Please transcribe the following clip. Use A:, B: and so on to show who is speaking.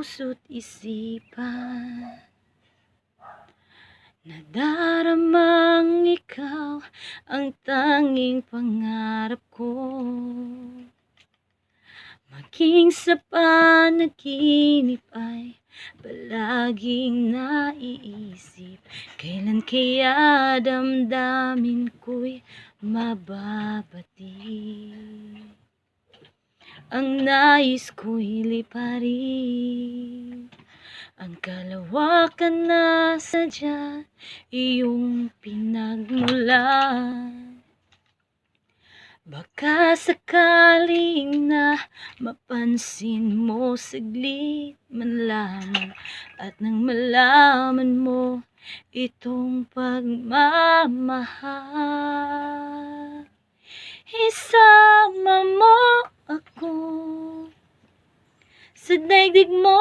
A: puso't isipan. Nadaramang ikaw ang tanging pangarap ko, maging sa panaginip ay palaging naiisip. Kailan kaya damdamin ko'y mababati? Ang nais ko'y liparin ang kalawakan na sadya iyong pinagmulan. Baka sakaling na mapansin mo saglit man lamang, at nang malaman mo itong pagmamahal, isama mo ako sa daigdig mo